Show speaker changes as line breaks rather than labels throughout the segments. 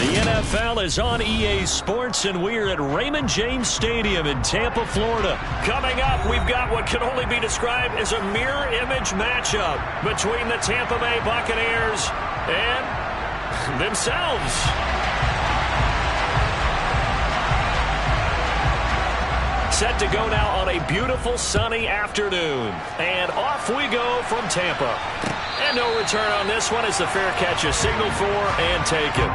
The NFL is on EA Sports, and we're at Raymond James Stadium in Tampa, Florida. Coming up, we've got what can only be described as a mirror image matchup between the Tampa Bay Buccaneers and themselves. Set to go now on a beautiful sunny afternoon. And off we go from Tampa. And no return on this one as the fair catch is signaled for and taken.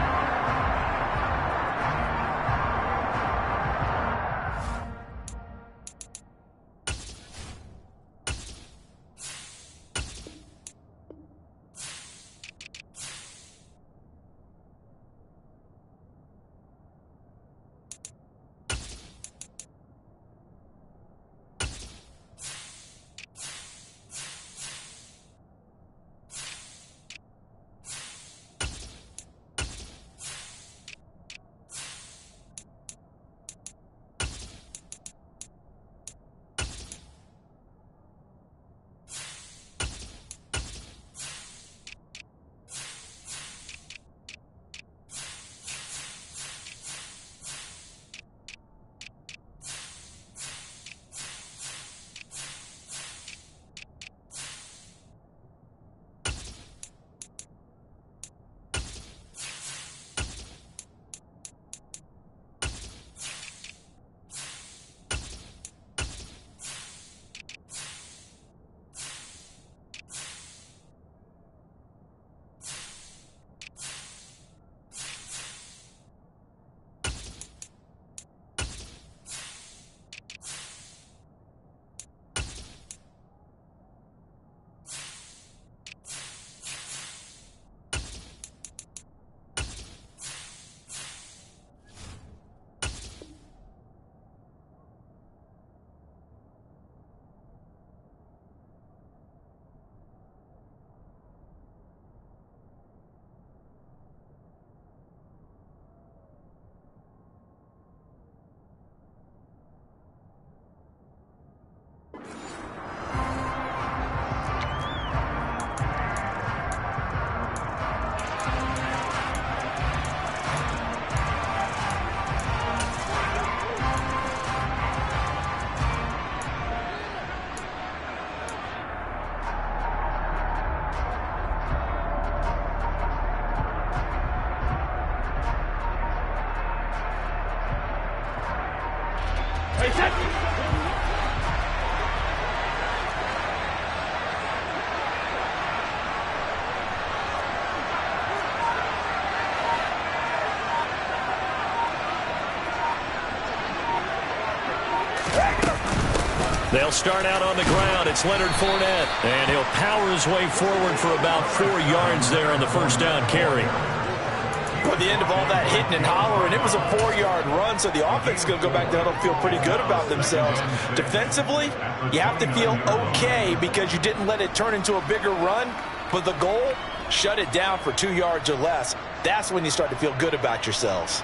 They'll start out on the ground. It's Leonard Fournette, and he'll power his way forward for about 4 yards there on the first down carry.
At the end of all that hitting and hollering, it was a 4-yard run, so the offense is going to go back down and feel pretty good about themselves. Defensively, you have to feel okay because you didn't let it turn into a bigger run, but the goal, shut it down for 2 yards or less. That's when you start to feel good about yourselves.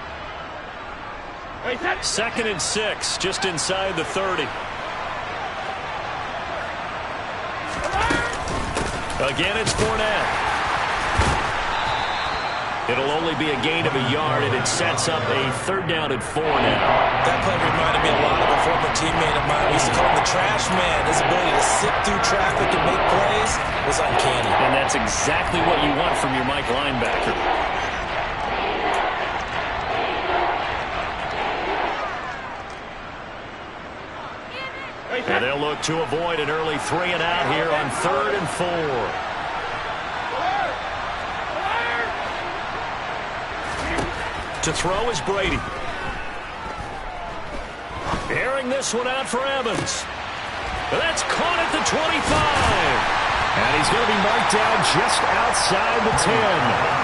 2nd and 6, just inside the 30. Again, it's Fournette. It'll only be a gain of a yard, and it sets up a 3rd down and 4 now.
That play reminded me a lot of a former teammate of mine. We used to call him the trash man. His ability to sit through traffic and make plays was uncanny.
And that's exactly what you want from your Mike linebacker. And they'll look to avoid an early 3 and out here on 3rd and 4. To throw is Brady. Airing this one out for Evans. That's caught at the 25. And he's going to be marked down just outside the 10.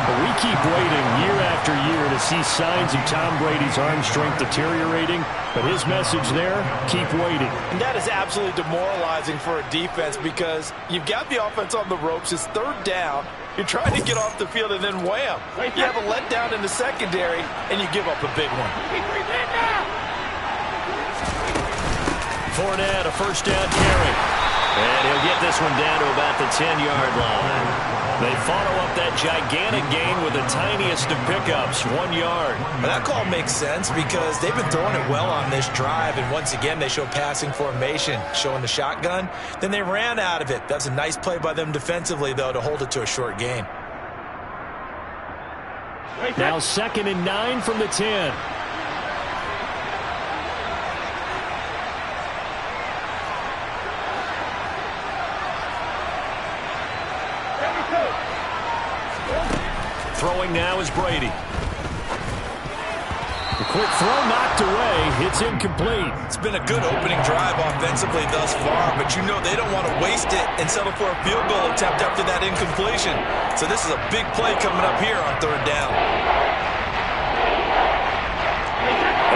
We keep waiting year after year to see signs of Tom Brady's arm strength deteriorating, but his message there, keep waiting.
And that is absolutely demoralizing for a defense because you've got the offense on the ropes. It's 3rd down. You're trying to get off the field, and then wham, you have a letdown in the secondary, and you give up a big one.
Fournette, a 1st down carry. And he'll get this one down to about the 10-yard line. They follow up that gigantic gain with the tiniest of pickups, 1 yard.
Well, that call makes sense because they've been throwing it well on this drive, and once again they show passing formation, showing the shotgun. Then they ran out of it. That's a nice play by them defensively, though, to hold it to a short gain.
Now 2nd and 9 from the 10. Throwing now is Brady. The quick throw knocked away. It's incomplete.
It's been a good opening drive offensively thus far, but you know they don't want to waste it and settle for a field goal attempt after that incompletion. So this is a big play coming up here on 3rd down.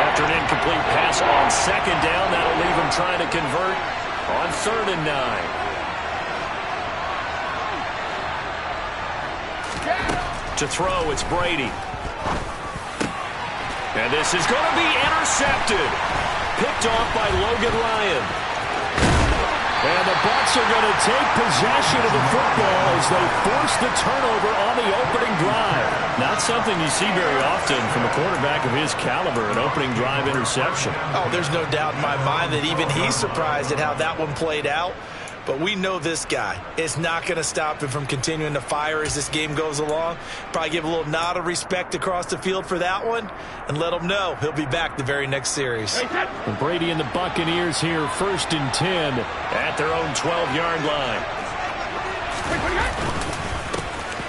After an incomplete pass on 2nd down, that'll leave him trying to convert on 3rd and 9. To throw, it's Brady. And this is going to be intercepted. Picked off by Logan Ryan. And the Bucs are going to take possession of the football as they force the turnover on the opening drive. Not something you see very often from a quarterback of his caliber, an opening drive interception.
Oh, there's no doubt in my mind that even he's surprised at how that one played out. But we know this guy is not going to stop him from continuing to fire as this game goes along. Probably give a little nod of respect across the field for that one and let him know he'll be back the very next series.
And Brady and the Buccaneers here 1st and 10 at their own 12-yard line.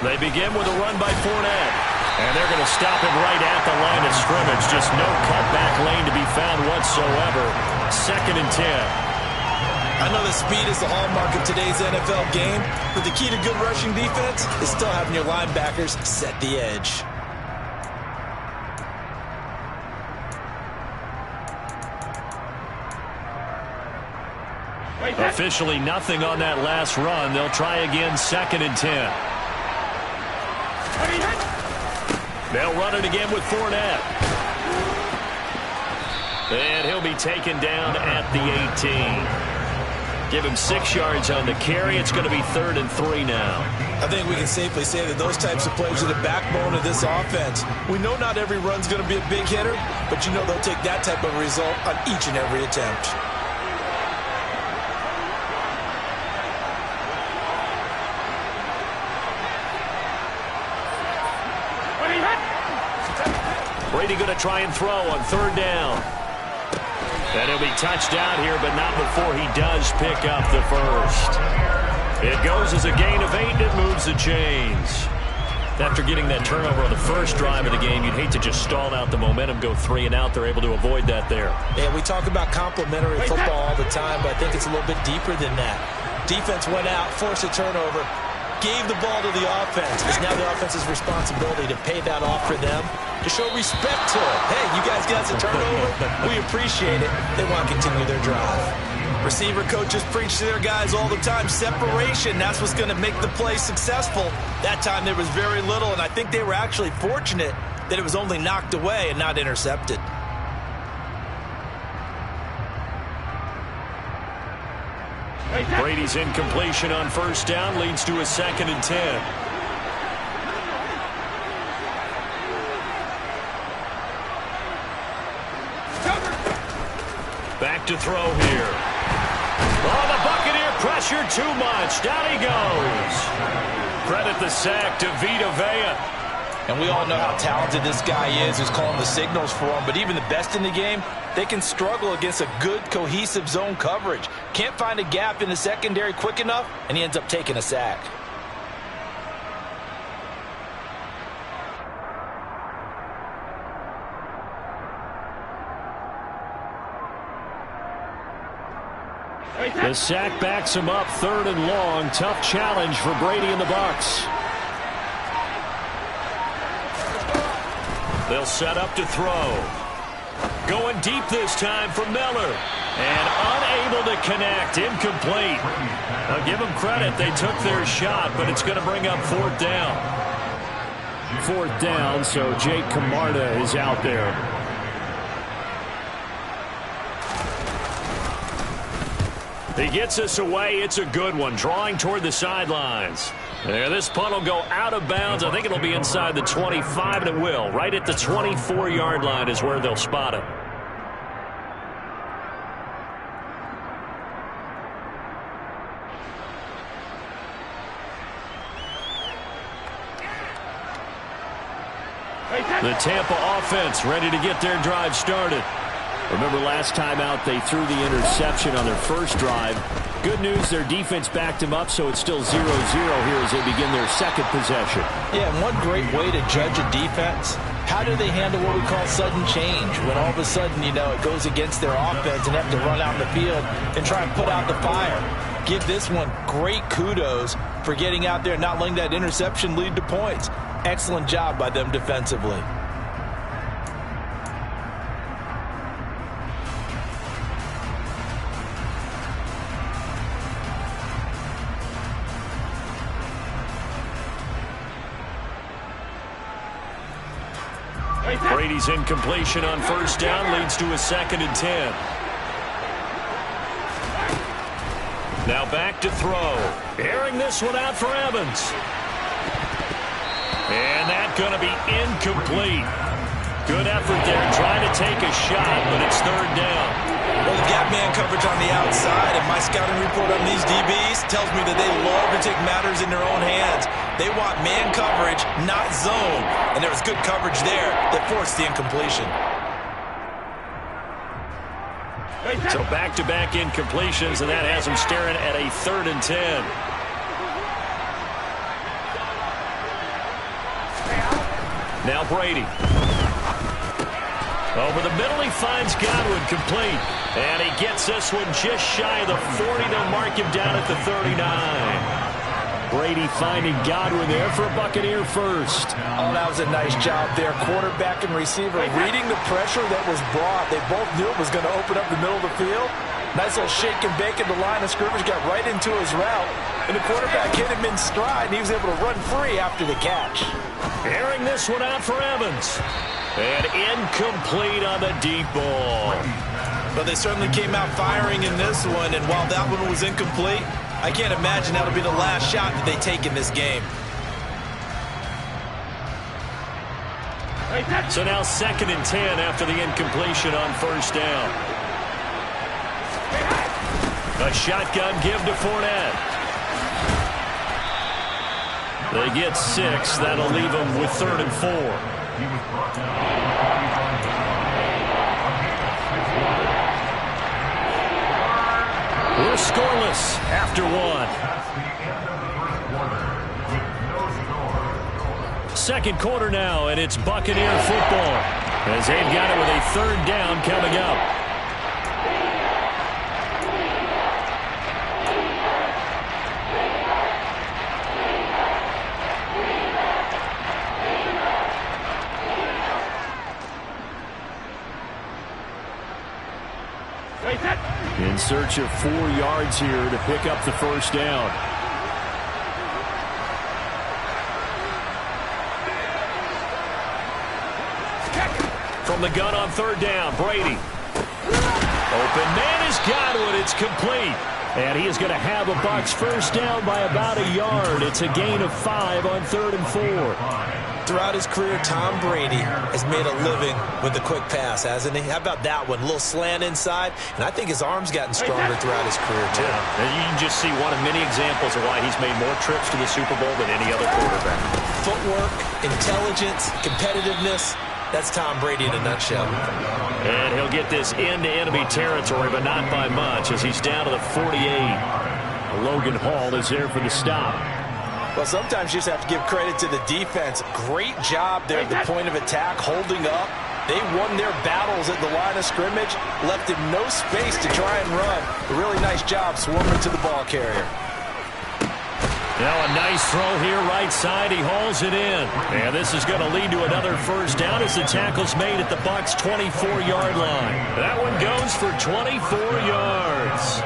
They begin with a run by Fournette. And they're going to stop him right at the line of scrimmage. Just no cutback lane to be found whatsoever. 2nd and 10.
I know that speed is the hallmark of today's NFL game, but the key to good rushing defense is still having your linebackers set the edge.
Officially nothing on that last run. They'll try again 2nd and 10. They'll run it again with Fournette. And he'll be taken down at the 18. Give him 6 yards on the carry. It's going to be 3rd and 3 now.
I think we can safely say that those types of plays are the backbone of this offense. We know not every run's going to be a big hitter, but you know they'll take that type of result on each and every attempt.
Brady going to try and throw on 3rd down. And he'll be touched out here, but not before he does pick up the first. It goes as a gain of 8, and it moves the chains. After getting that turnover on the first drive of the game, you'd hate to just stall out the momentum, go 3 and out. They're able to avoid that there.
Yeah, we talk about complementary football all the time, but I think it's a little bit deeper than that. Defense went out, forced a turnover, gave the ball to the offense. It's now the offense's responsibility to pay that off for them, to show respect to it. Hey, you guys got the turnover. We appreciate it. They want to continue their drive. Receiver coaches preach to their guys all the time. Separation, that's what's going to make the play successful. That time there was very little, and I think they were actually fortunate that it was only knocked away and not intercepted.
Brady's incompletion on 1st down leads to a 2nd and 10. Back to throw here. Oh, the Buccaneer pressure too much. Down he goes. Credit the sack to Vita Vea.
And we all know how talented this guy is who's calling the signals for him. But even the best in the game, they can struggle against a good, cohesive zone coverage. Can't find a gap in the secondary quick enough, and he ends up taking a sack.
The sack backs him up 3rd and long. Tough challenge for Brady and the Bucs. They'll set up to throw. Going deep this time for Miller. And unable to connect. Incomplete. I'll give them credit. They took their shot, but it's going to bring up 4th down. 4th down, so Jake Camarda is out there. He gets us away. It's a good one. Drawing toward the sidelines. And this punt will go out of bounds. I think it'll be inside the 25, and it will. Right at the 24-yard line is where they'll spot it. The Tampa offense ready to get their drive started. Remember last time out they threw the interception on their first drive. Good news, their defense backed them up, so it's still 0-0 here as they begin their second possession.
Yeah, and one great way to judge a defense, how do they handle what we call sudden change? When all of a sudden, you know, it goes against their offense and have to run out in the field and try and put out the fire. Give this one great kudos for getting out there and not letting that interception lead to points. Excellent job by them defensively.
Brady's incompletion on first down leads to a 2nd and 10. Now back to throw. Airing this one out for Evans. And that's going to be incomplete. Good effort there trying to take a shot, but it's 3rd down.
Well, they've got man coverage on the outside, and my scouting report on these DBs tells me that they love to take matters in their own hands. They want man coverage, not zone. And there was good coverage there that forced the incompletion.
So back-to-back incompletions, and that has them staring at a 3rd and 10. Now Brady. Over the middle, he finds Godwin complete. And he gets this one just shy of the 40. They'll mark him down at the 39. Brady finding Godwin there for a Buccaneer first.
Oh, that was a nice job there. Quarterback and receiver reading the pressure that was brought. They both knew it was going to open up the middle of the field. Nice little shake and bake in the line of scrimmage. Got right into his route. And the quarterback hit him in stride, and he was able to run free after the catch.
Airing this one out for Evans. And incomplete on the deep ball.
But they certainly came out firing in this one, and while that one was incomplete, I can't imagine that'll be the last shot that they take in this game.
So now 2nd and 10 after the incompletion on first down. A shotgun give to Fournette. They get 6. That'll leave them with 3rd and 4. We're scoreless after 1. Second quarter now, and it's Buccaneer football as they've got it with a 3rd down coming up. In search of 4 yards here to pick up the first down. From the gun on 3rd down, Brady. Open man is Godwin. It's complete. And he is going to have a Bucs first down by about a yard. It's a gain of 5 on 3rd and 4.
Throughout his career, Tom Brady has made a living with the quick pass, hasn't he? How about that one? A little slant inside, and I think his arm's gotten stronger throughout his career, too.
Yeah. And you can just see one of many examples of why he's made more trips to the Super Bowl than any other quarterback.
Footwork, intelligence, competitiveness, that's Tom Brady in a nutshell.
And he'll get this into enemy territory, but not by much, as he's down to the 48. Logan Hall is there for the stop.
Well, sometimes you just have to give credit to the defense. Great job there at the point of attack, holding up. They won their battles at the line of scrimmage, left him no space to try and run. A really nice job swarming to the ball carrier.
Now a nice throw here right side. He hauls it in. And this is going to lead to another first down as the tackle's made at the Bucs' 24-yard line. That one goes for 24 yards.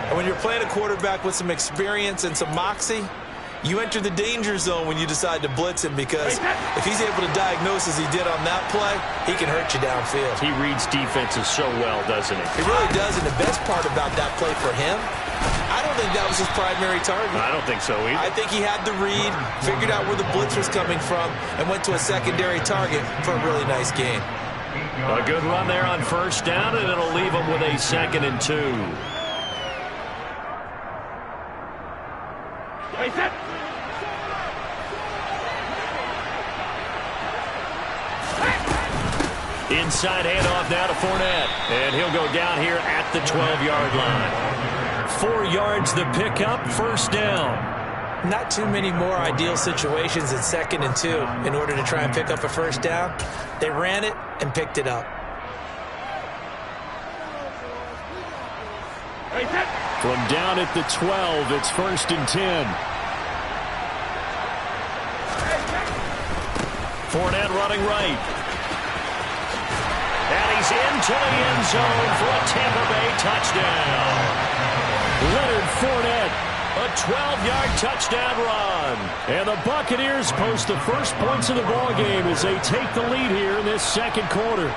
And when you're playing a quarterback with some experience and some moxie, you enter the danger zone when you decide to blitz him, because if he's able to diagnose as he did on that play, he can hurt you downfield.
He reads defenses so well, doesn't he?
He really does, and the best part about that play for him, I don't think that was his primary target.
I don't think so either.
I think he had the read, figured out where the blitz was coming from, and went to a secondary target for a really nice gain.
A good run there on first down, and it'll leave him with a 2nd and 2. Inside handoff now to Fournette. And he'll go down here at the 12-yard line. 4 yards the pickup, first down.
Not too many more ideal situations in 2nd and 2 in order to try and pick up a first down. They ran it and picked it up.
From down at the 12, it's 1st and 10. Fournette running right. And he's into the end zone for a Tampa Bay touchdown. Leonard Fournette, a 12-yard touchdown run. And the Buccaneers post the first points of the ballgame as they take the lead here in this 2nd quarter.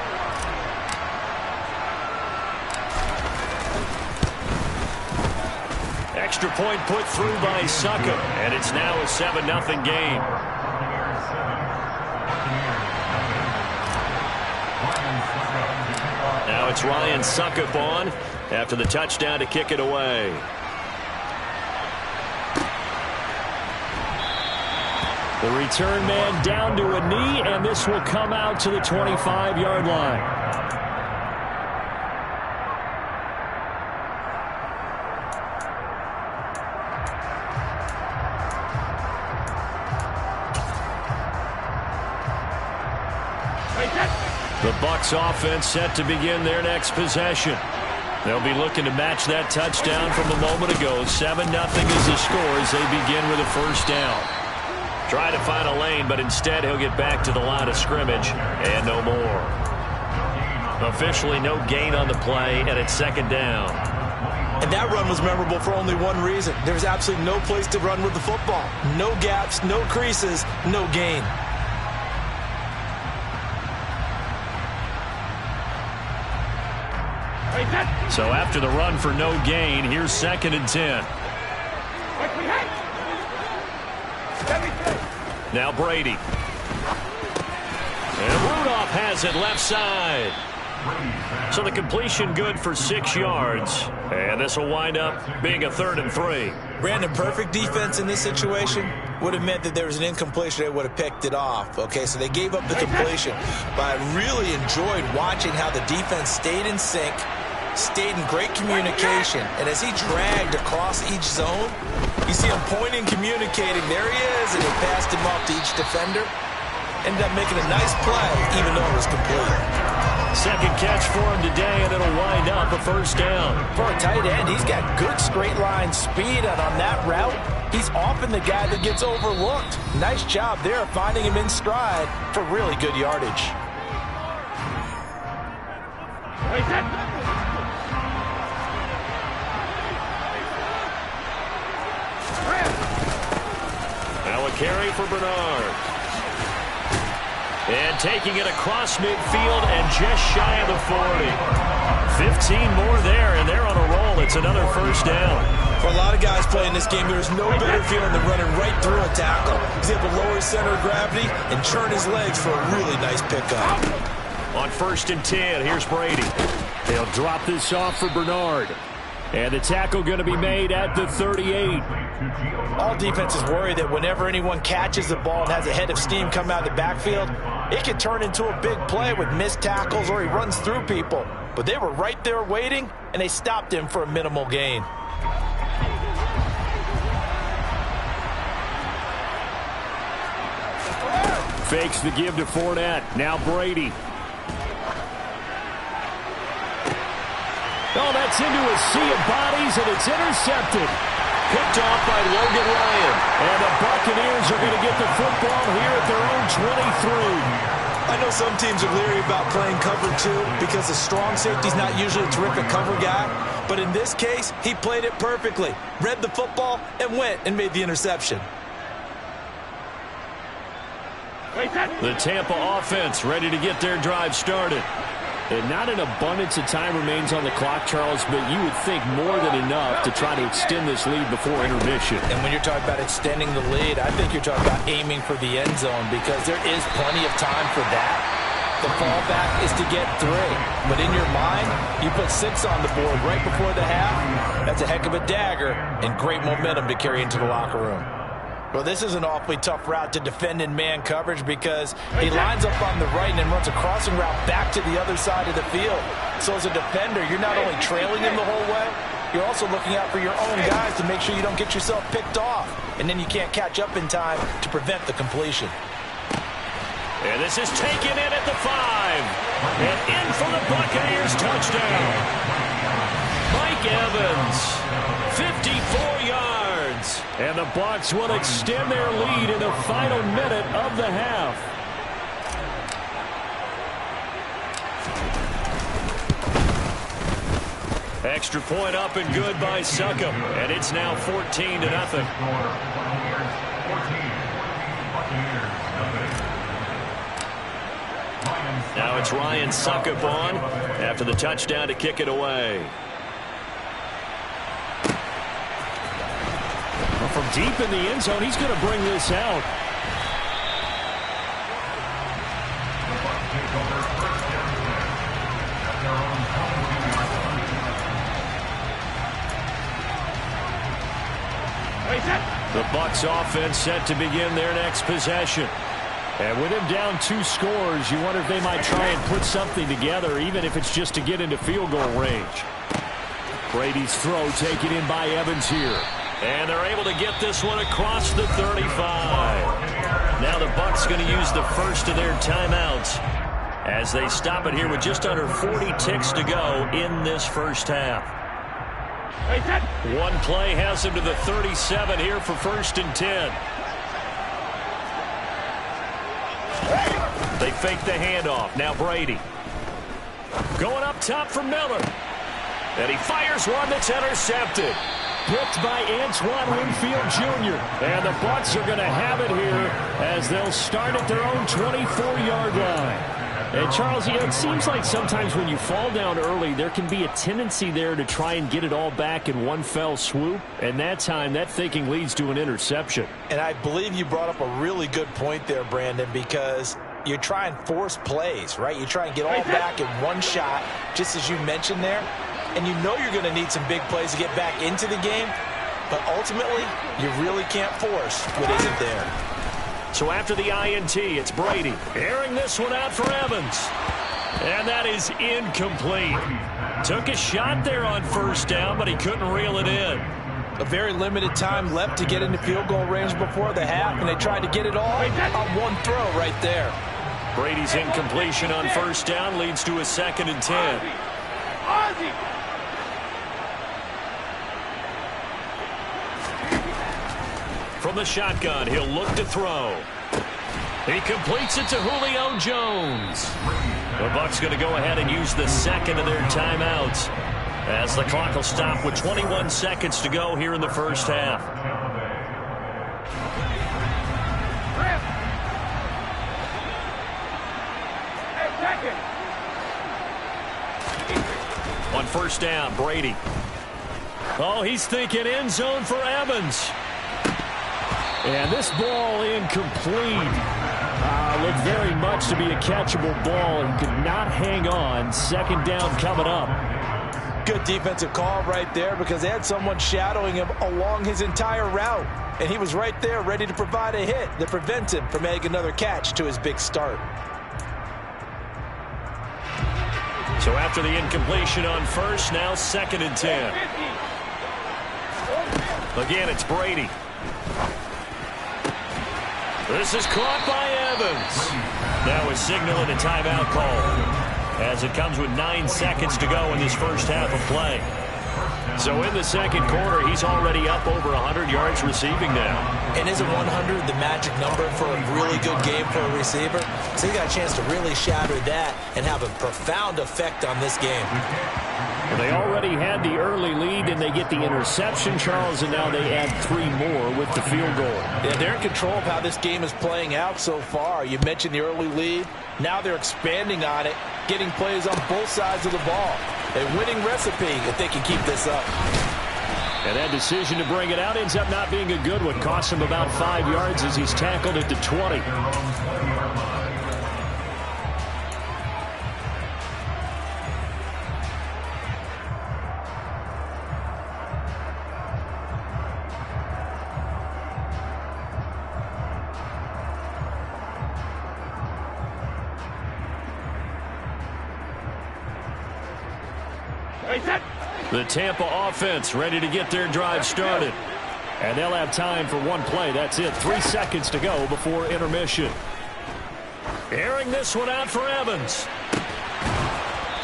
Extra point put through by Succop, and it's now a 7-0 game. Now it's Ryan Succop on after the touchdown to kick it away. The return man down to a knee, and this will come out to the 25-yard line. The Bucs offense set to begin their next possession. They'll be looking to match that touchdown from a moment ago. 7-0 is the score as they begin with a first down. Try to find a lane, but instead he'll get back to the line of scrimmage and no more. Officially no gain on the play, and it's 2nd down.
And that run was memorable for only one reason. There was absolutely no place to run with the football. No gaps, no creases, no gain.
So after the run for no gain, here's 2nd and 10. Now Brady. And Rudolph has it left side. So the completion good for 6 yards. And this will wind up being a 3rd and 3.
Brandon, perfect defense in this situation would have meant that there was an incompletion. They would have picked it off. Okay, so they gave up the completion. But I really enjoyed watching how the defense stayed in sync, stayed in great communication, and as he dragged across each zone, you see him pointing, communicating. There he is, and he passed him off to each defender. Ended up making a nice play, even though it was complete.
2nd catch for him today, and it'll wind up a first down.
For a tight end, he's got good straight line speed, and on that route, he's often the guy that gets overlooked. Nice job there finding him in stride for really good yardage.
Now a carry for Bernard. And taking it across midfield and just shy of the 40. 15 more there, and they're on a roll. It's another first down.
For a lot of guys playing this game, there's no better feeling than running right through a tackle. He's able to lower his center of gravity and churn his legs for a really nice pickup.
On 1st and 10, here's Brady. They'll drop this off for Bernard. And the tackle going to be made at the 38.
All defenses worry that whenever anyone catches the ball and has a head of steam come out of the backfield, it can turn into a big play with missed tackles or he runs through people. But they were right there waiting, and they stopped him for a minimal gain.
Fakes the give to Fournette. Now Brady. Oh, that's into a sea of bodies, and it's intercepted. Picked off by Logan Ryan. And the Buccaneers are going to get the football here at their own 23.
I know some teams are leery about playing cover 2 because the strong safety's not usually a terrific cover guy. But in this case, he played it perfectly. Read the football and went and made the interception.
The Tampa offense ready to get their drive started. And not an abundance of time remains on the clock, Charles, but you would think more than enough to try to extend this lead before intermission.
And when you're talking about extending the lead, I think you're talking about aiming for the end zone because there is plenty of time for that. The fallback is to get 3. But in your mind, you put 6 on the board right before the half. That's a heck of a dagger and great momentum to carry into the locker room. Well, this is an awfully tough route to defend in man coverage because he lines up on the right and then runs a crossing route back to the other side of the field. So as a defender, you're not only trailing him the whole way, you're also looking out for your own guys to make sure you don't get yourself picked off. And then you can't catch up in time to prevent the completion.
And this is taken in at the 5. And in for the Buccaneers touchdown. Mike Evans, 54 yards. And the Bucs will extend their lead in the final minute of the half. Extra point up and good by Succop. And it's now 14-0. Now it's Ryan Succop on after the touchdown to kick it away. Well, from deep in the end zone, he's going to bring this out. The Bucs offense set to begin their next possession. And with him down 2 scores, you wonder if they might try and put something together, even if it's just to get into field goal range. Brady's throw taken in by Evans here. And they're able to get this one across the 35. Now the Bucs going to use the first of their timeouts as they stop it here with just under 40 ticks to go in this first half. One play has him to the 37 here for 1st and 10. They fake the handoff. Now Brady. Going up top for Miller. And he fires one that's intercepted. Picked by Antoine Winfield Jr. And the Bucs are going to have it here as they'll start at their own 24-yard line. And Charles, it seems like sometimes when you fall down early, there can be a tendency there to try and get it all back in one fell swoop. And that time, that thinking leads to an interception.
And I believe you brought up a really good point there, Brandon, because you try and force plays, right? You try and get all back in one shot, just as you mentioned there. And you know you're going to need some big plays to get back into the game. But ultimately, you really can't force what isn't there.
So after the INT, it's Brady airing this one out for Evans. And that is incomplete. Took a shot there on 1st down, but he couldn't reel it in.
A very limited time left to get into field goal range before the half, and they tried to get it all on one throw right there.
Brady's incompletion on 1st down leads to a 2nd and 10. From the shotgun, he'll look to throw. He completes it to Julio Jones. The Bucs going to go ahead and use the 2nd of their timeouts as the clock will stop with 21 seconds to go here in the first half. On 1st down, Brady. Oh, he's thinking end zone for Evans. And this ball incomplete. Looked very much to be a catchable ball and could not hang on. 2nd down coming up.
Good defensive call right there because they had someone shadowing him along his entire route. And he was right there ready to provide a hit that prevents him from making another catch to his big start.
So after the incompletion on 1st, now 2nd and 10. Again, it's Brady. This is caught by Evans. Now a signal and a timeout call as it comes with 9 seconds to go in this first half of play. So in the 2nd quarter, he's already up over 100 yards receiving now.
And isn't 100 the magic number for a really good game for a receiver? So he got a chance to really shatter that and have a profound effect on this game.
They already had the early lead, and they get the interception, Charles, and now they add 3 more with the field goal.
Yeah, they're in control of how this game is playing out so far. You mentioned the early lead. Now they're expanding on it, getting plays on both sides of the ball. A winning recipe if they can keep this up.
And that decision to bring it out ends up not being a good one. Costs him about 5 yards as he's tackled at the 20. The Tampa offense ready to get their drive started. And they'll have time for one play. That's it. 3 seconds to go before intermission. Airing this one out for Evans.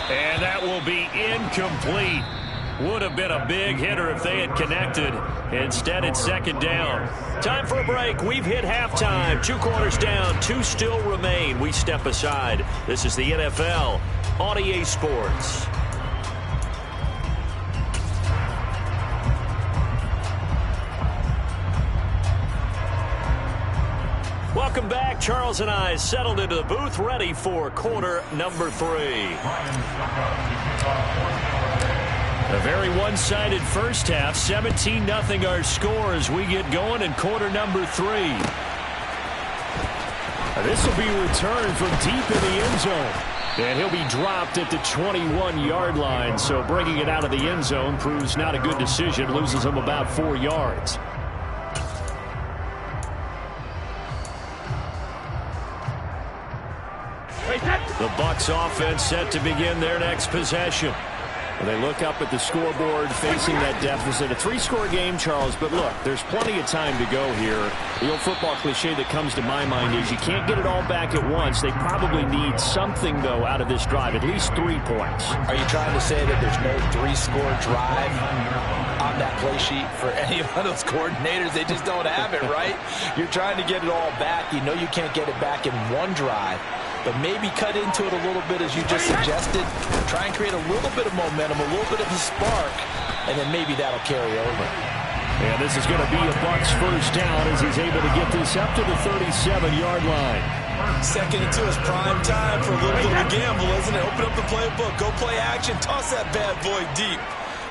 And that will be incomplete. Would have been a big hitter if they had connected. Instead, it's second down. Time for a break. We've hit halftime. 2 quarters down. 2 still remain. We step aside. This is the NFL on EA Sports. Welcome back. Charles and I settled into the booth, ready for quarter number 3. A very one-sided first half. 17-0 our score as we get going in quarter number 3. This will be returned from deep in the end zone. And he'll be dropped at the 21-yard line. So bringing it out of the end zone proves not a good decision. Loses him about 4 yards. The Bucs offense set to begin their next possession. They look up at the scoreboard facing that deficit. A 3-score game, Charles, but look, there's plenty of time to go here. The old football cliche that comes to my mind is you can't get it all back at once. They probably need something, though, out of this drive, at least 3 points.
Are you trying to say that there's no 3-score drive on that play sheet for any one of those coordinators? They just don't have it, right? You're trying to get it all back. You know you can't get it back in one drive. But maybe cut into it a little bit as you just suggested. Try and create a little bit of momentum, a little bit of a spark, and then maybe that'll carry over.
And this is going to be a Bucs first down as he's able to get this up to the 37-yard line.
Second into his prime time for a little bit of a gamble, isn't it? Open up the playbook, go play action, toss that bad boy deep.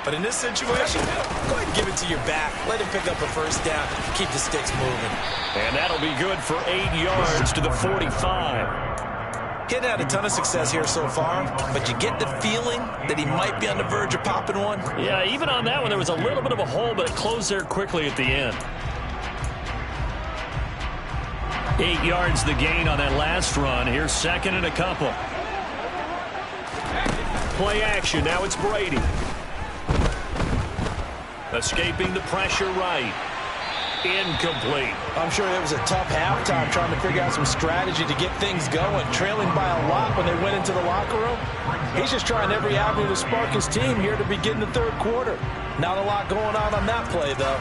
But in this situation, go ahead and give it to your back. Let him pick up a first down. Keep the sticks moving.
And that'll be good for 8 yards to the 45.
Getting had a ton of success here so far, but you get the feeling that he might be on the verge of popping one.
Yeah, even on that one, there was a little bit of a hole, but it closed there quickly at the end. 8 yards the gain on that last run. Here's second and a couple. Play action. Now it's Brady. Escaping the pressure right. Incomplete.
I'm sure it was a tough halftime trying to figure out some strategy to get things going. Trailing by a lot when they went into the locker room. He's just trying every avenue to spark his team here to begin the third quarter. Not a lot going on that play, though.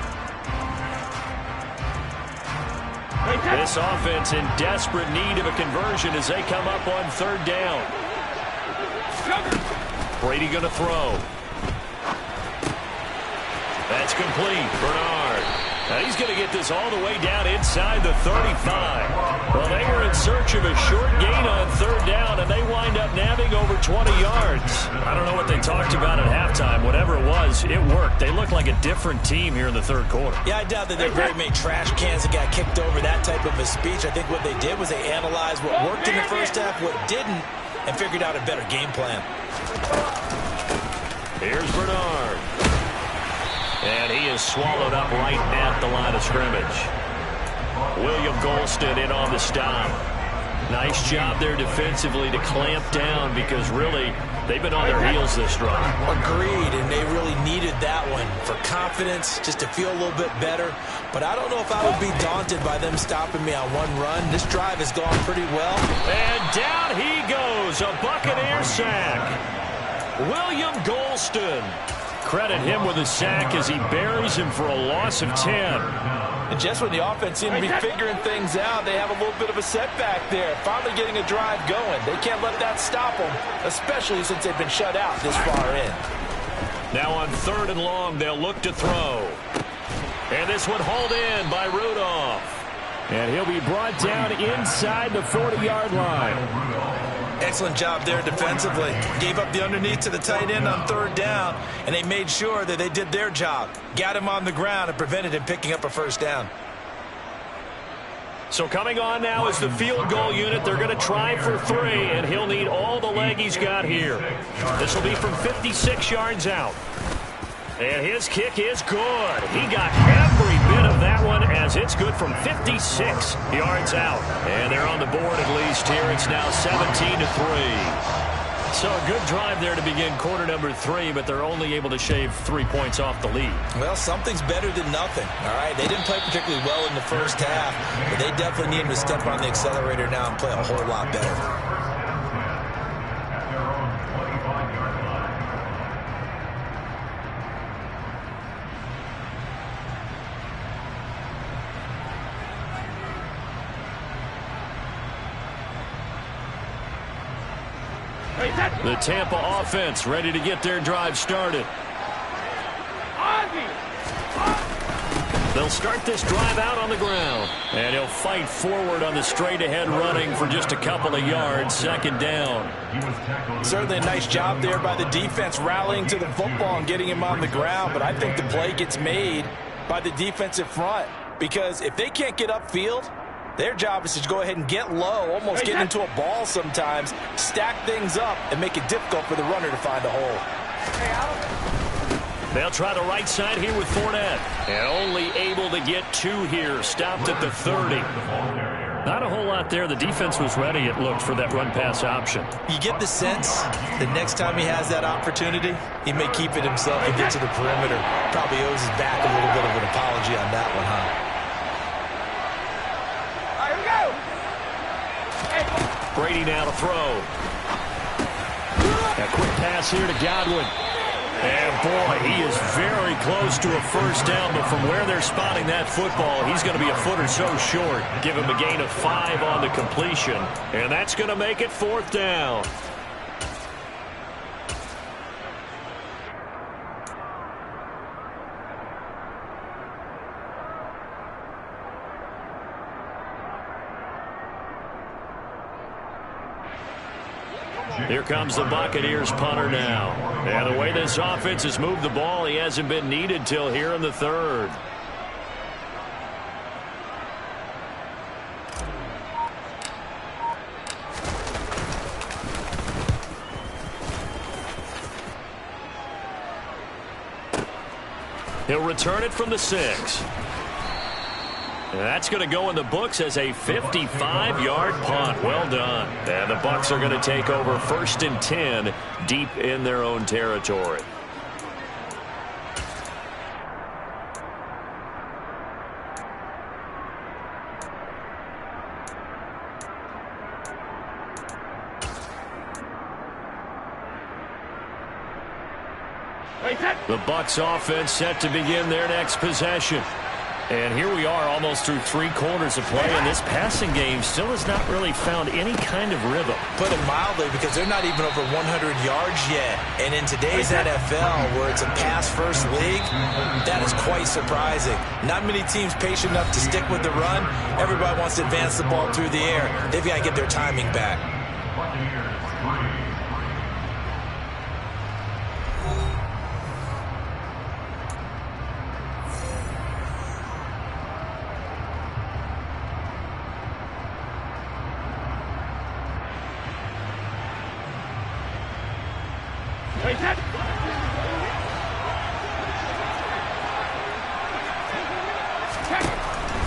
This offense in desperate need of a conversion as they come up on third down. Brady going to throw. That's complete. Bernard. Now he's going to get this all the way down inside the 35. Well, they were in search of a short gain on third down, and they wind up nabbing over 20 yards. I don't know what they talked about at halftime. Whatever it was, it worked. They look like a different team here in the third quarter.
Yeah, I doubt that there are very many trash cans that got kicked over, that type of a speech. I think what they did was they analyzed what worked in the first half, what didn't, and figured out a better game plan.
Here's Bernard. And he is swallowed up right at the line of scrimmage. William Golston in on the stop. Nice job there defensively to clamp down because really they've been on their heels this drive.
Agreed, and they really needed that one for confidence, just to feel a little bit better. But I don't know if I would be daunted by them stopping me on one run. This drive has gone pretty well.
And down he goes, a Buccaneer sack. William Golston. Credit him with a sack as he buries him for a loss of 10.
And just when the offense seemed to be figuring things out, they have a little bit of a setback there. Finally getting a drive going. They can't let that stop them, especially since they've been shut out this far in.
Now on 3rd and long, they'll look to throw. And this one hauled in by Rudolph. And he'll be brought down inside the 40-yard line.
Excellent job there defensively. Gave up the underneath to the tight end on 3rd down, and they made sure that they did their job. Got him on the ground and prevented him picking up a 1st down.
So coming on now is the field goal unit. They're going to try for 3, and he'll need all the leg he's got here. This will be from 56 yards out. And his kick is good. He got every bit of that one as it's good from 56 yards out. And they're on the board at least here. It's now 17-3. So a good drive there to begin quarter number 3, but they're only able to shave 3 points off the lead.
Well, something's better than nothing. All right, they didn't play particularly well in the first half, but they definitely need to step on the accelerator now and play a whole lot better.
The Tampa offense ready to get their drive started. They'll start this drive out on the ground. And he'll fight forward on the straight-ahead running for just a couple of yards. 2nd down.
Certainly a nice job there by the defense rallying to the football and getting him on the ground. But I think the play gets made by the defensive front. Because if they can't get upfield, their job is to go ahead and get low, almost get into a ball sometimes, stack things up, and make it difficult for the runner to find a hole.
They'll try the right side here with Fournette. And only able to get 2 here, stopped at the 30. Not a whole lot there. The defense was ready, it looked, for that run-pass option.
You get the sense the next time he has that opportunity, he may keep it himself and get to the perimeter. Probably owes his back a little bit of an apology on that one, huh?
Brady now to throw. A quick pass here to Godwin. And boy, he is very close to a 1st down, but from where they're spotting that football, he's going to be a foot or so short. Give him a gain of 5 on the completion. And that's going to make it 4th down. Here comes the Buccaneers punter now. And the way this offense has moved the ball, he hasn't been needed till here in the 3rd. He'll return it from the 6. And that's going to go in the books as a 55-yard punt. Well done. And the Bucs are going to take over 1st and 10 deep in their own territory. The Bucs offense set to begin their next possession. And here we are almost through 3 quarters of play, and this passing game still has not really found any kind of rhythm.
Put it mildly, because they're not even over 100 yards yet. And in today's NFL, where it's a pass-first league, that is quite surprising. Not many teams patient enough to stick with the run. Everybody wants to advance the ball through the air. They've got to get their timing back.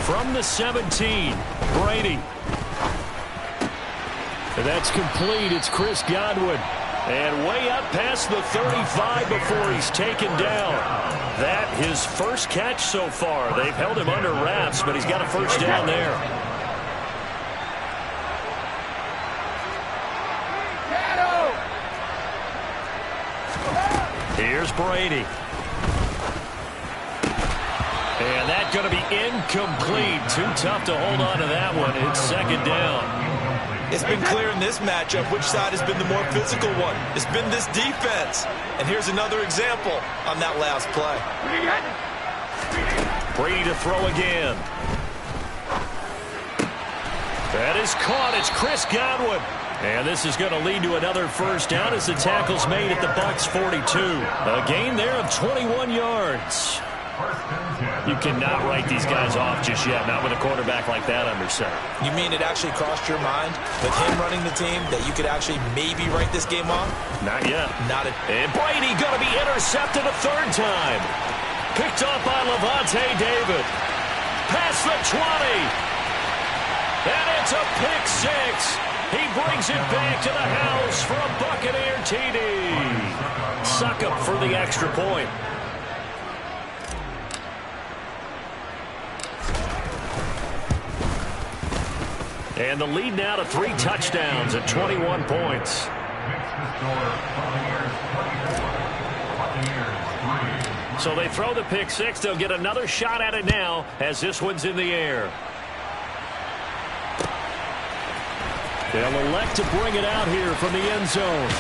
From the 17, Brady. And that's complete. It's Chris Godwin. And way up past the 35 before he's taken down. That his first catch so far. They've held him under wraps, but he's got a 1st down there. Here's Brady. And that's going to be incomplete. Too tough to hold on to that one. It's 2nd down.
It's been clear in this matchup which side has been the more physical one. It's been this defense. And here's another example on that last play.
Brady to throw again. That is caught. It's Chris Godwin. And this is going to lead to another first down as the tackle's made at the Bucs 42. A gain there of 21 yards. You cannot write these guys off just yet, not with a quarterback like that under center.
You mean it actually crossed your mind with him running the team that you could actually maybe write this game off?
Not yet.
Not it.
And Brady going to be intercepted a third time. Picked off by Levante David. Past the 20. And it's a pick six. He brings it back to the house for a Buccaneer TD. Succop for the extra point. And the lead now to 3 touchdowns at 21 points. So they throw the pick six. They'll get another shot at it now as this one's in the air. They'll elect to bring it out here from the end zone.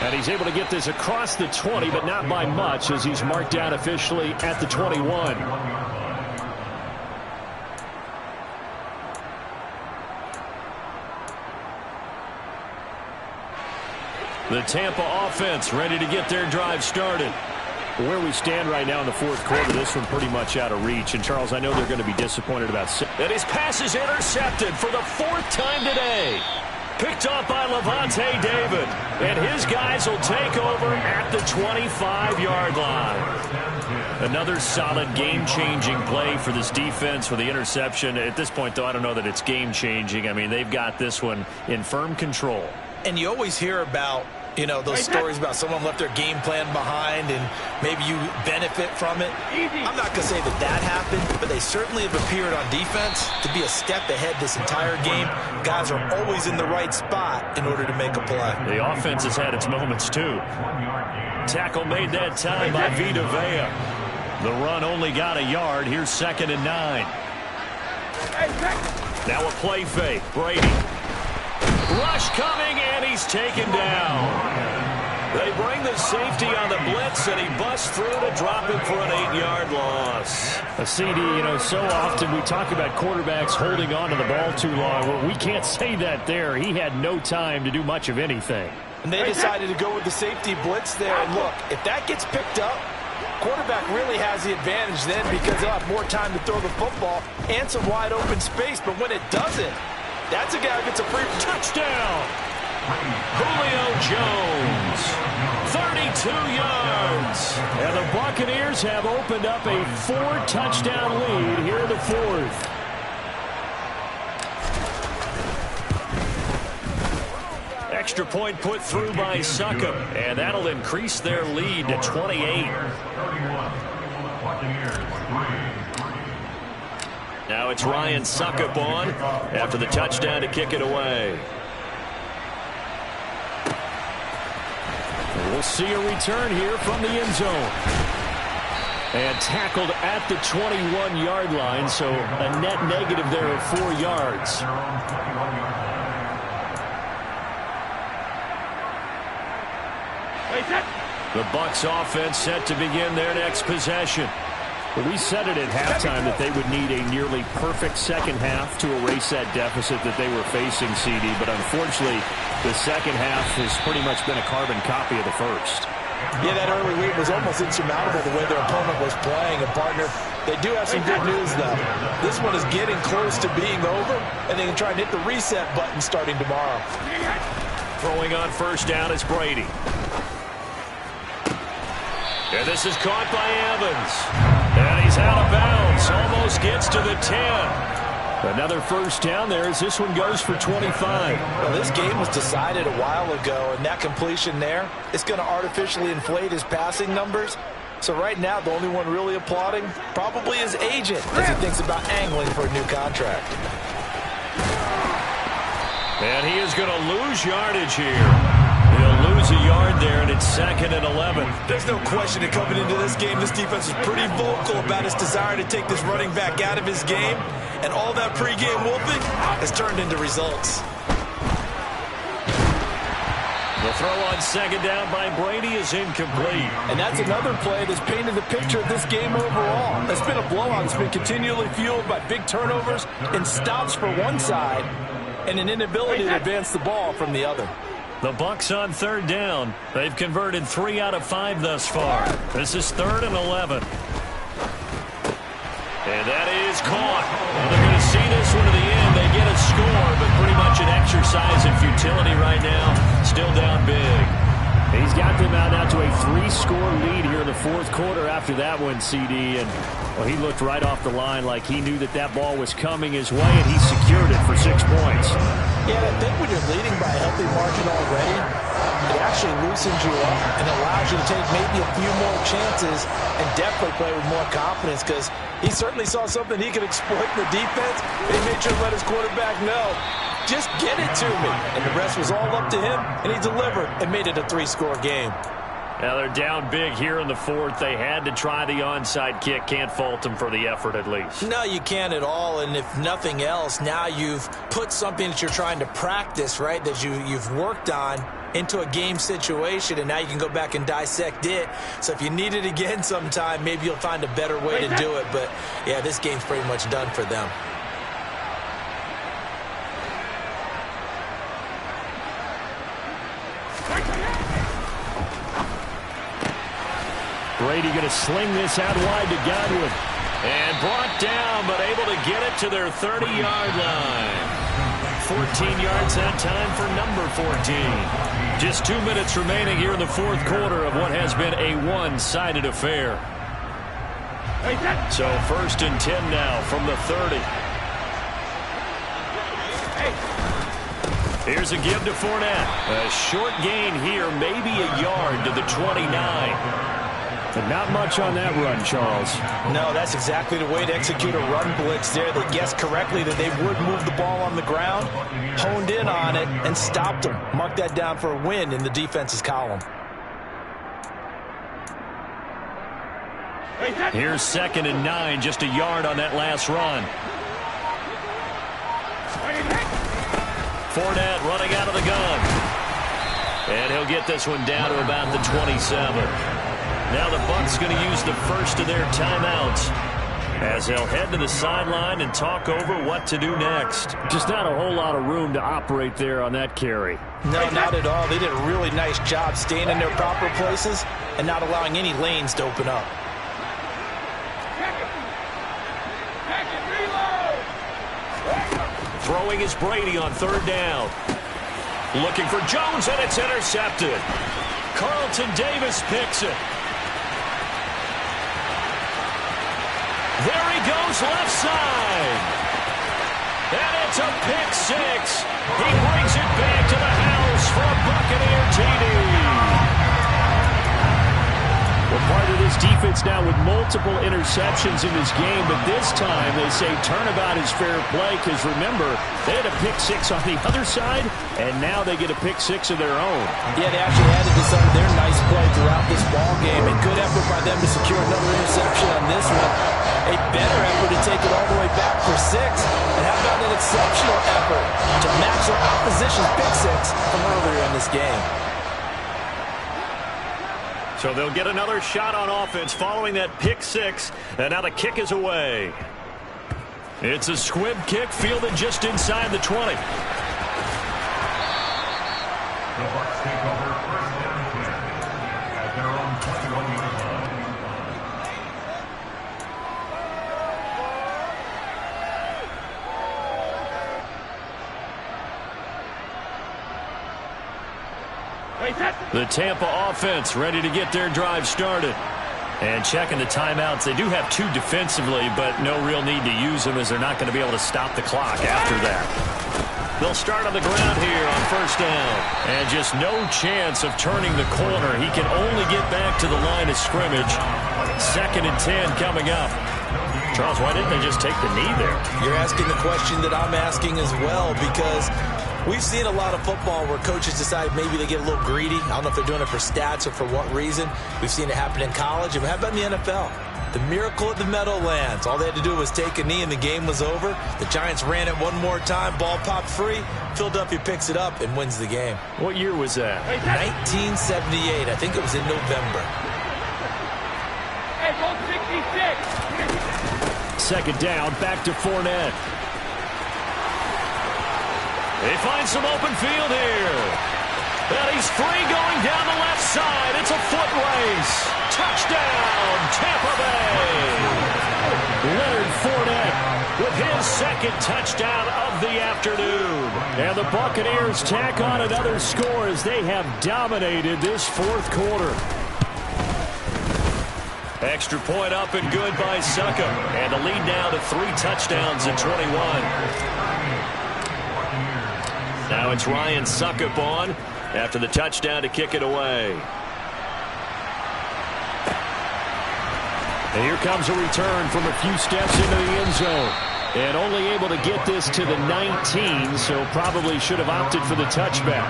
And he's able to get this across the 20, but not by much as he's marked down officially at the 21. The Tampa offense ready to get their drive started. Where we stand right now in the fourth quarter, this one pretty much out of reach. And, Charles, I know they're going to be disappointed about that. His pass is intercepted for the 4th time today. Picked off by Levante David. And his guys will take over at the 25-yard line. Another solid game-changing play for this defense with the interception. At this point, though, I don't know that it's game-changing. I mean, they've got this one in firm control.
And you always hear about, you know, those stories about someone left their game plan behind and maybe you benefit from it. I'm not going to say that that happened, but they certainly have appeared on defense to be a step ahead this entire game. Guys are always in the right spot in order to make a play.
The offense has had its moments, too. Tackle made that time by Vita Vea. The run only got a yard. Here's 2nd and 9. Now a play fake. Brady. Rush coming, and he's taken down. They bring the safety on the blitz, and he busts through to drop him for an 8-yard loss. A CD, you know, so often we talk about quarterbacks holding on to the ball too long. Well, we can't say that there. He had no time to do much of anything.
And they decided to go with the safety blitz there. And look, if that gets picked up, quarterback really has the advantage then because they'll have more time to throw the football and some wide open space. But when it doesn't, that's a guy who gets a free touchdown. Julio Jones, 32 yards.
And the Buccaneers have opened up a 4-touchdown lead here in the 4th. Extra point put through by Succop, and that'll increase their lead to 28. Now it's Ryan Succop on after the touchdown to kick it away. We'll see a return here from the end zone. And tackled at the 21-yard line, so a net negative there of 4 yards. The Bucs offense set to begin their next possession. We said it at halftime that they would need a nearly perfect second half to erase that deficit that they were facing, CD. But unfortunately, the second half has pretty much been a carbon copy of the first.
Yeah, that early lead was almost insurmountable the way their opponent was playing. And, partner, they do have some good news, though. This one is getting close to being over, and they can try and hit the reset button starting tomorrow.
Throwing on first down is Brady. And this is caught by Evans. And he's out of bounds. Almost gets to the 10. Another first down there as this one goes for 25.
Well, this game was decided a while ago, and that completion there is going to artificially inflate his passing numbers. So right now, the only one really applauding probably his agent as he thinks about angling for a new contract.
And he is going to lose yardage here. He'll lose a yard there, and it's 2nd and 11.
There's no question that coming into this game, this defense is pretty vocal about his desire to take this running back out of his game. And all that pregame whooping has turned into results.
The throw on second down by Brady is incomplete.
And that's another play that's painted the picture of this game overall. It's been a blowout. It's been continually fueled by big turnovers and stops for one side and an inability to advance the ball from the other.
The Bucs on third down. They've converted 3 out of 5 thus far. This is 3rd and 11. And that is caught. Well, they're going to see this one to the end. They get a score, but pretty much an exercise in futility right now. Still down big. He's got them out now to a 3-score lead here in the 4th quarter after that one, CD. And well, he looked right off the line like he knew that that ball was coming his way, and he secured it for 6 points.
Yeah, I think when you're leading by a healthy margin already, it actually loosens you up and allows you to take maybe a few more chances and definitely play with more confidence, because he certainly saw something he could exploit in the defense. He made sure to let his quarterback know, just get it to me. And the rest was all up to him, and he delivered and made it a 3-score game.
Now they're down big here in the 4th. They had to try the onside kick. Can't fault them for the effort at least.
No, you can't at all. And if nothing else, now you've put something that you're trying to practice, right, that you've worked on into a game situation, and now you can go back and dissect it. So if you need it again sometime, maybe you'll find a better way to do it. But, yeah, this game's pretty much done for them.
Brady going to sling this out wide to Godwin. And brought down, but able to get it to their 30-yard line. 14 yards that time for number 14. Just 2 minutes remaining here in the 4th quarter of what has been a one-sided affair. So 1st and 10 now from the 30. Here's a give to Fournette. A short gain here, maybe a yard to the 29. But not much on that run, Charles.
No, that's exactly the way to execute a run blitz there. They guessed correctly that they would move the ball on the ground, honed in on it, and stopped them. Mark that down for a win in the defense's column.
Here's 2nd and 9, just a yard on that last run. Fournette running out of the gun. And he'll get this one down to about the 27. Now the Bucs going to use the first of their timeouts as they'll head to the sideline and talk over what to do next. Just not a whole lot of room to operate there on that carry.
No, not at all. They did a really nice job staying in their proper places and not allowing any lanes to open up.
Throwing is Brady on 3rd down. Looking for Jones, and it's intercepted. Carlton Davis picks it. There he goes, left side. And it's a pick 6. He brings it back to the house for a Buccaneer TD. Well, part of this defense now with multiple interceptions in this game, but this time they say turnabout is fair play, because remember, they had a pick 6 on the other side, and now they get a pick 6 of their own.
Yeah, they actually added to some of their nice play throughout this ball game, and good effort by them to secure another interception on this one. A better effort to take it all the way back for 6, and how about an exceptional effort to match their opposition's pick 6 from earlier in this game.
So they'll get another shot on offense following that pick 6, and now the kick is away. It's a squib kick fielded just inside the 20.
The Bucs take over 1st and 10 at their own 21-yard line.
The Tampa offense ready to get their drive started. And checking the timeouts. They do have 2 defensively, but no real need to use them, as they're not going to be able to stop the clock after that. They'll start on the ground here on 1st down. And just no chance of turning the corner. He can only get back to the line of scrimmage. 2nd and 10 coming up. Charles, why didn't they just take the knee there?
You're asking the question that I'm asking as well, because we've seen a lot of football where coaches decide maybe they get a little greedy. I don't know if they're doing it for stats or for what reason. We've seen it happen in college. And how about in the NFL? The miracle of the Meadowlands. All they had to do was take a knee and the game was over. The Giants ran it one more time. Ball popped free. Philadelphia picks it up and wins the game.
What year was that?
1978. I think it was in November.
Hey, goal 66.
Second down, back to Fournette. They find some open field here. And he's free going down the left side. It's a foot race. Touchdown, Tampa Bay. Leonard Fournette with his second touchdown of the afternoon. And the Buccaneers tack on another score as they have dominated this fourth quarter. Extra point up and good by Succop. And the lead now to 3 touchdowns at 21. Now it's Ryan Succop on after the touchdown to kick it away. And here comes a return from a few steps into the end zone. And only able to get this to the 19, so probably should have opted for the touchback.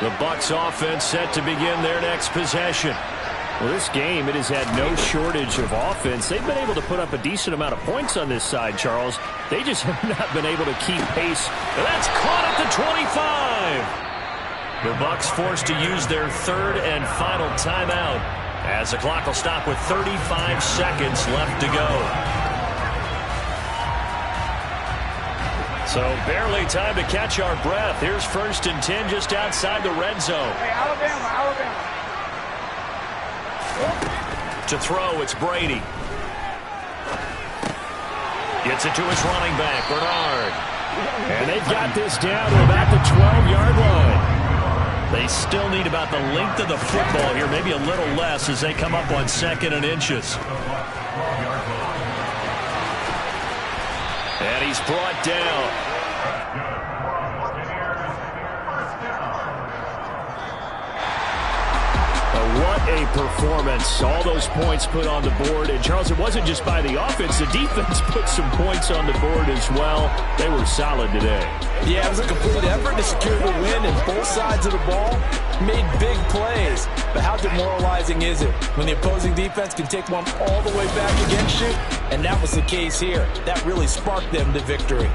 The Bucs offense set to begin their next possession. Well, this game, it has had no shortage of offense. They've been able to put up a decent amount of points on this side, Charles. They just have not been able to keep pace. And that's caught at the 25. The Bucs forced to use their third and final timeout as the clock will stop with 35 seconds left to go. So barely time to catch our breath. Here's 1st and 10 just outside the red zone.
Hey, Alabama.
To throw, it's Brady. Gets it to his running back, Bernard. And they've got this down to about the 12-yard line. They still need about the length of the football here, maybe a little less as they come up on 2nd and inches. And he's brought down. What a performance. All those points put on the board. And, Charles, it wasn't just by the offense. The defense put some points on the board as well. They were solid today.
Yeah, it was a complete effort to secure the win, and both sides of the ball made big plays. But how demoralizing is it when the opposing defense can take one all the way back against you? And that was the case here. That really sparked them to victory.